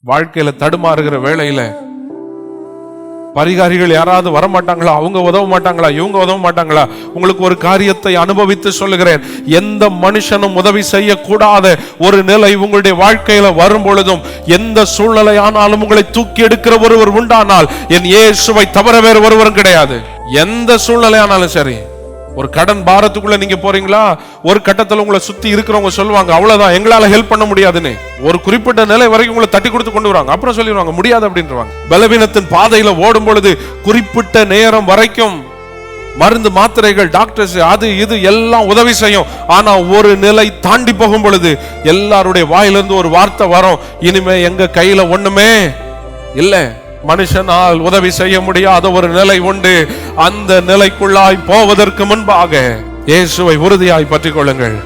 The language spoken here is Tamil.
வாழ்க்கையில தடுமாறுகிற வேளையில பரிகாரிகள் யாராவது வரமாட்டாங்களா? அவங்க உதவ மாட்டாங்களா? இவங்க உதவ மாட்டாங்களா? உங்களுக்கு ஒரு காரியத்தை அனுபவித்து சொல்லுகிறேன். எந்த மனுஷனும் உதவி செய்யக்கூடாத ஒரு நிலை உங்களுடைய வாழ்க்கையில வரும் பொழுதும், எந்த சூழ்நிலை ஆனாலும் உங்களை தூக்கி எடுக்கிற ஒருவர் உண்டானால் என் இயேசுவை தவிர வேறு ஒருவரும் கிடையாது. எந்த சூழ்நிலை ஆனாலும் சரி. ஒரு கடன் பாரத்துக்குள்ள நீங்க போறீங்களா, ஒரு கட்டத்துல உங்களை சுத்தி இருக்கிறவங்க சொல்லுவாங்க, அவ்வளவுதான், எங்களால ஹெல்ப் பண்ண முடியாதுன்னு. ஒரு குறிப்பிட்ட நிலை வரைக்கும் உங்களை தட்டி கொடுத்து கொண்டு வராங்க, அப்புறம் சொல்லிடுவாங்க முடியாது அப்படின்றாங்க. பலவீனத்தின் பாதையில ஓடும் பொழுது குறிப்பிட்ட நேரம் வரைக்கும் மருந்து மாத்திரைகள், டாக்டர்ஸ், அது இது எல்லாம் உதவி செய்யும். ஆனா ஒரு நிலை தாண்டி போகும் பொழுது எல்லாருடைய வாயிலிருந்து ஒரு வார்த்தை வரும், இனிமே எங்க கையில ஒண்ணுமே இல்ல. மனுஷனால் உதவி செய்ய முடியாத ஒரு நிலை உண்டு. அந்த நிலைக்குள்ளாய் போவதற்கு முன்பாக இயேசுவை உறுதியாய் பற்றிக் கொள்ளுங்கள்.